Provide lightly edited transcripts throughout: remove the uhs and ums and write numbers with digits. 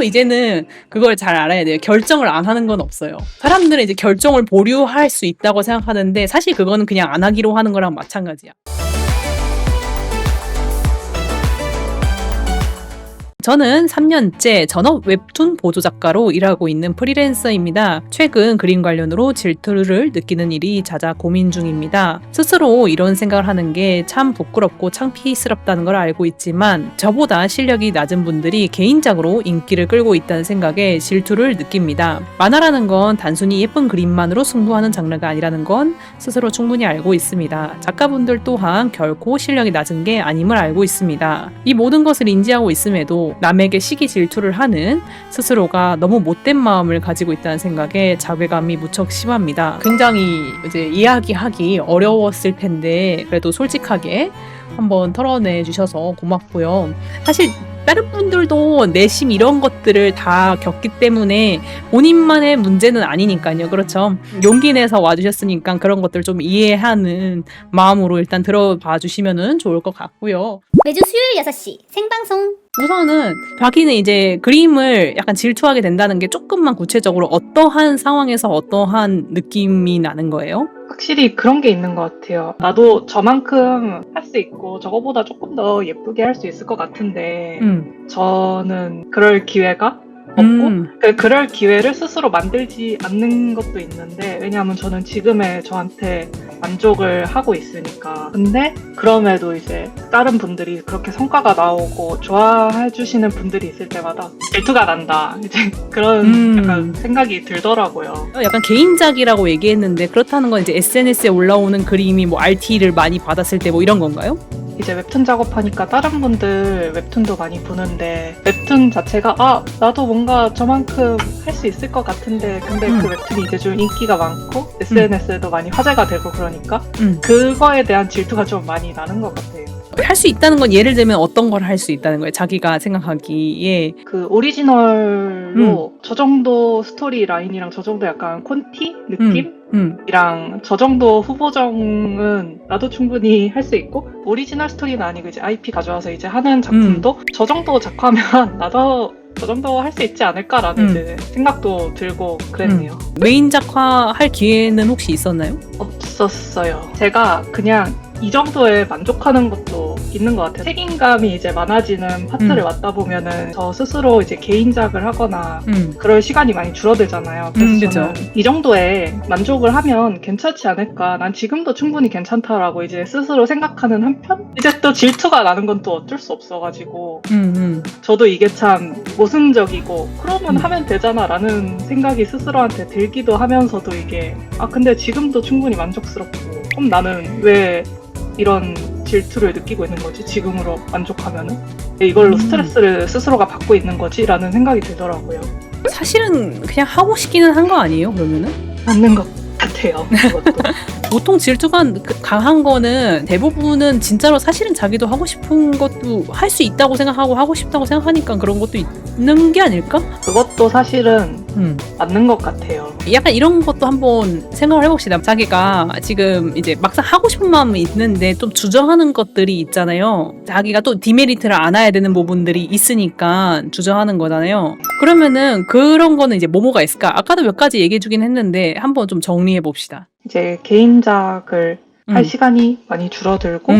스스로 이제는 그걸 잘 알아야 돼요. 결정을 안 하는 건 없어요. 사람들은 이제 결정을 보류할 수 있다고 생각하는데 사실 그거는 그냥 안 하기로 하는 거랑 마찬가지야. 저는 3년째 전업 웹툰 보조작가로 일하고 있는 프리랜서입니다. 최근 그림 관련으로 질투를 느끼는 일이 잦아 고민 중입니다. 스스로 이런 생각을 하는 게 참 부끄럽고 창피스럽다는 걸 알고 있지만 저보다 실력이 낮은 분들이 개인적으로 인기를 끌고 있다는 생각에 질투를 느낍니다. 만화라는 건 단순히 예쁜 그림만으로 승부하는 장르가 아니라는 건 스스로 충분히 알고 있습니다. 작가분들 또한 결코 실력이 낮은 게 아님을 알고 있습니다. 이 모든 것을 인지하고 있음에도 남에게 시기 질투를 하는 스스로가 너무 못된 마음을 가지고 있다는 생각에 자괴감이 무척 심합니다. 굉장히 이제 이야기하기 어려웠을 텐데 그래도 솔직하게 한번 털어내 주셔서 고맙고요. 사실 다른 분들도 내심 이런 것들을 다 겪기 때문에 본인만의 문제는 아니니까요. 그렇죠. 용기 내서 와주셨으니까 그런 것들 좀 이해하는 마음으로 일단 들어봐 주시면 좋을 것 같고요. 매주 수요일 6시 생방송. 우선은 자기는 이제 그림을 약간 질투하게 된다는 게 조금만 구체적으로 어떠한 상황에서 어떠한 느낌이 나는 거예요? 확실히 그런 게 있는 것 같아요. 나도 저만큼 할 수 있고 저거보다 조금 더 예쁘게 할 수 있을 것 같은데 저는 그럴 기회가 없고 그럴 기회를 스스로 만들지 않는 것도 있는데 왜냐하면 저는 지금의 저한테 만족을 하고 있으니까. 근데 그럼에도 이제 다른 분들이 그렇게 성과가 나오고 좋아해 주시는 분들이 있을 때마다 질투가 난다. 이제 그런 약간 생각이 들더라고요. 약간 개인작이라고 얘기했는데 그렇다는 건 이제 SNS에 올라오는 그림이 뭐 RT를 많이 받았을 때 뭐 이런 건가요? 이제 웹툰 작업하니까 다른 분들 웹툰도 많이 보는데 웹툰 자체가 나도 뭔가 저만큼 할 수 있을 것 같은데 근데 그 웹툰이 이제 좀 인기가 많고 SNS에도 많이 화제가 되고 그러니까 그거에 대한 질투가 좀 많이 나는 것 같아요. 할 수 있다는 건 예를 들면 어떤 걸 할 수 있다는 거예요? 자기가 생각하기에 그 오리지널로 저 정도 스토리 라인이랑 저 정도 약간 콘티 느낌? 이랑 저 정도 후보정은 나도 충분히 할 수 있고 오리지널 스토리는 아니고 이제 IP 가져와서 이제 하는 작품도 저 정도 작화면 나도 저 정도 할 수 있지 않을까라는 이제 생각도 들고 그랬네요. 메인 작화 할 기회는 혹시 있었나요? 없었어요. 제가 그냥 이 정도에 만족하는 것도 있는 것 같아요. 책임감이 이제 많아지는 파트를 왔다 보면은 저 스스로 이제 개인작을 하거나 그럴 시간이 많이 줄어들잖아요. 그래서 저는 이 정도에 만족을 하면 괜찮지 않을까. 난 지금도 충분히 괜찮다라고 이제 스스로 생각하는 한편 이제 또 질투가 나는 건 또 어쩔 수 없어가지고 저도 이게 참 모순적이고 그러면 하면 되잖아라는 생각이 스스로한테 들기도 하면서도 이게 근데 지금도 충분히 만족스럽고 그럼 나는 왜 이런 질투를 느끼고 있는 거지? 지금으로 만족하면은? 이걸로 스트레스를 스스로가 받고 있는 거지? 라는 생각이 들더라고요. 사실은 그냥 하고 싶기는 한 거 아니에요, 그러면은? 맞는 것 같아요. 그것도. 보통 질투가 강한 거는 대부분은 진짜로 사실은 자기도 하고 싶은 것도 할 수 있다고 생각하고 하고 싶다고 생각하니까 그런 것도 있는 게 아닐까? 그것도 사실은 맞는 것 같아요. 약간 이런 것도 한번 생각을 해봅시다. 자기가 지금 이제 막상 하고 싶은 마음이 있는데 좀 주저하는 것들이 있잖아요. 자기가 또 디메리트를 안아야 되는 부분들이 있으니까 주저하는 거잖아요. 그러면은 그런 거는 이제 뭐가 있을까? 아까도 몇 가지 얘기해주긴 했는데 한번 좀 정리해봅시다. 이제 개인작을 할 시간이 많이 줄어들고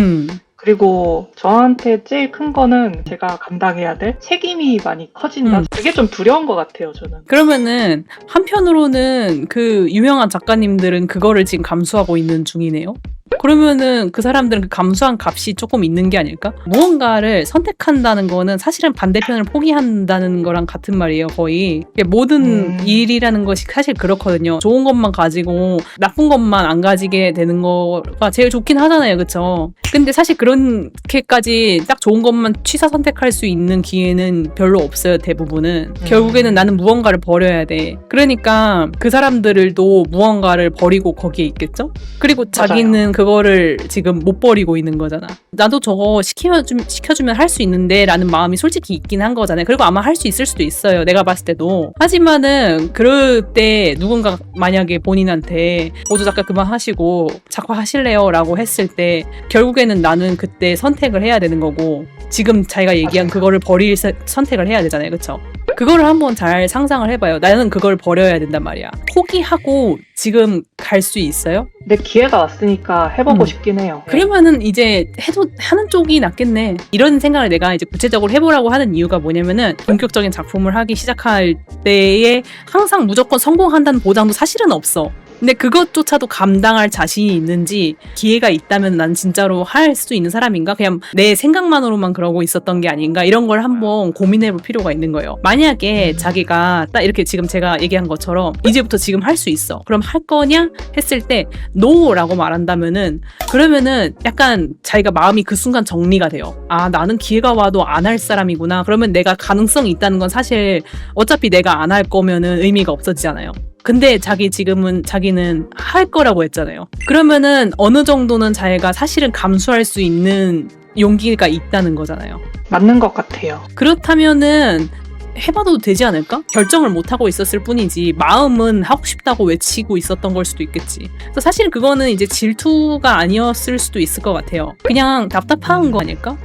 그리고 저한테 제일 큰 거는 제가 감당해야 될 책임이 많이 커진다. 그게 좀 두려운 것 같아요, 저는. 그러면은 한편으로는 그 유명한 작가님들은 그거를 지금 감수하고 있는 중이네요. 그러면은 그 사람들은 그 감수한 값이 조금 있는 게 아닐까? 무언가를 선택한다는 거는 사실은 반대편을 포기한다는 거랑 같은 말이에요, 거의. 모든 일이라는 것이 사실 그렇거든요. 좋은 것만 가지고 나쁜 것만 안 가지게 되는 거가 제일 좋긴 하잖아요, 그쵸? 근데 사실 그렇게까지 딱 좋은 것만 취사 선택할 수 있는 기회는 별로 없어요, 대부분은. 결국에는 나는 무언가를 버려야 돼. 그러니까 그 사람들도 무언가를 버리고 거기에 있겠죠? 그리고 자기는 그거를 지금 못 버리고 있는 거잖아. 나도 저거 시켜주면 할 수 있는데 라는 마음이 솔직히 있긴 한 거잖아요. 그리고 아마 할 수 있을 수도 있어요. 내가 봤을 때도. 하지만은 그럴 때 누군가 만약에 본인한테 보조작가 그만하시고 작화하실래요? 라고 했을 때 결국에는 나는 그때 선택을 해야 되는 거고 지금 자기가 얘기한 그거를 버릴 선택을 해야 되잖아요. 그쵸? 그거를 한번 잘 상상을 해봐요. 나는 그걸 버려야 된단 말이야. 포기하고 지금 갈 수 있어요? 근데 기회가 왔으니까 해보고 싶긴 해요. 그러면은 이제 해도 하는 쪽이 낫겠네. 이런 생각을 내가 이제 구체적으로 해보라고 하는 이유가 뭐냐면은 본격적인 작품을 하기 시작할 때에 항상 무조건 성공한다는 보장도 사실은 없어. 근데 그것조차도 감당할 자신이 있는지, 기회가 있다면 난 진짜로 할 수 있는 사람인가? 그냥 내 생각만으로만 그러고 있었던 게 아닌가? 이런 걸 한번 고민해 볼 필요가 있는 거예요. 만약에 자기가 딱 이렇게 지금 제가 얘기한 것처럼 이제부터 지금 할 수 있어. 그럼 할 거냐? 했을 때 노라고 말한다면은, 그러면은 약간 자기가 마음이 그 순간 정리가 돼요. 아, 나는 기회가 와도 안 할 사람이구나. 그러면 내가 가능성이 있다는 건 사실 어차피 내가 안 할 거면은 의미가 없어지잖아요. 근데 자기는 할 거라고 했잖아요. 그러면은 어느 정도는 자기가 사실은 감수할 수 있는 용기가 있다는 거잖아요. 맞는 것 같아요. 그렇다면은 해봐도 되지 않을까? 결정을 못하고 있었을 뿐이지 마음은 하고 싶다고 외치고 있었던 걸 수도 있겠지. 그래서 사실 그거는 이제 질투가 아니었을 수도 있을 것 같아요. 그냥 답답한 거 아닐까?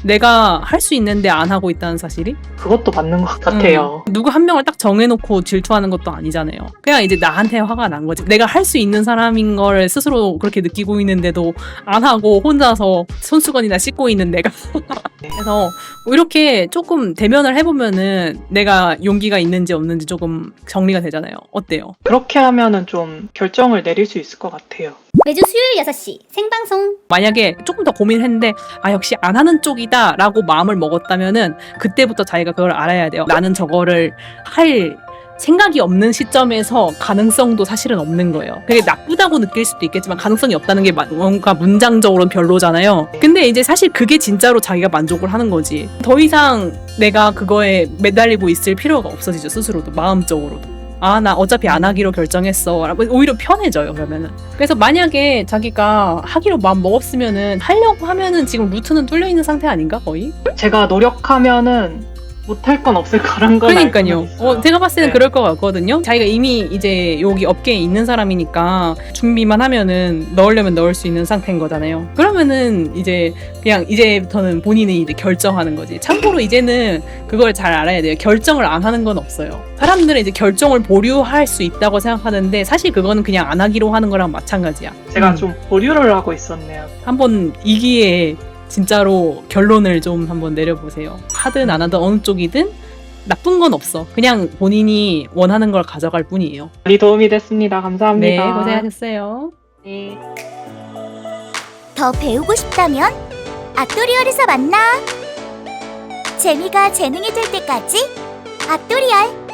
내가 할 수 있는데 안 하고 있다는 사실이? 그것도 맞는 것 같아요. 누구 한 명을 딱 정해놓고 질투하는 것도 아니잖아요. 그냥 이제 나한테 화가 난 거지. 내가 할 수 있는 사람인 걸 스스로 그렇게 느끼고 있는데도 안 하고 혼자서 손수건이나 씻고 있는 내가. 그래서 이렇게 조금 대면을 해보면은 내가 용기가 있는지 없는지 조금 정리가 되잖아요. 어때요? 그렇게 하면은 좀 결정을 내릴 수 있을 것 같아요. 매주 수요일 6시 생방송. 만약에 조금 더 고민했는데 아 역시 안 하는 쪽이다 라고 마음을 먹었다면은 그때부터 자기가 그걸 알아야 돼요. 나는 저거를 할 생각이 없는 시점에서 가능성도 사실은 없는 거예요. 그게 나쁘다고 느낄 수도 있겠지만 가능성이 없다는 게 뭔가 문장적으로는 별로잖아요. 근데 이제 사실 그게 진짜로 자기가 만족을 하는 거지. 더 이상 내가 그거에 매달리고 있을 필요가 없어지죠. 스스로도 마음적으로도. 아, 나 어차피 안 하기로 결정했어. 오히려 편해져요, 그러면은. 그래서 만약에 자기가 하기로 마음 먹었으면은 하려고 하면은 지금 루트는 뚫려 있는 상태 아닌가, 거의? 제가 노력하면은 못할 건 없을 거란 건 그러니까요. 알고는 있어요. 제가 봤을 때는 네. 그럴 것 같거든요. 자기가 이미 이제 여기 업계에 있는 사람이니까 준비만 하면은 넣으려면 넣을 수 있는 상태인 거잖아요. 그러면은 이제 그냥 이제부터는 본인이 이제 결정하는 거지. 참고로 이제는 그걸 잘 알아야 돼요. 결정을 안 하는 건 없어요. 사람들은 이제 결정을 보류할 수 있다고 생각하는데 사실 그거는 그냥 안 하기로 하는 거랑 마찬가지야. 제가 좀 보류를 하고 있었네요. 한번 이 기회에 진짜로 결론을 좀 한번 내려보세요. 하든 안 하든 어느 쪽이든 나쁜 건 없어. 그냥 본인이 원하는 걸 가져갈 뿐이에요. 많이 도움이 됐습니다. 감사합니다. 네, 고생하셨어요. 네. 더 배우고 싶다면 아토리얼에서 만나. 재미가 재능이 될 때까지 아토리얼.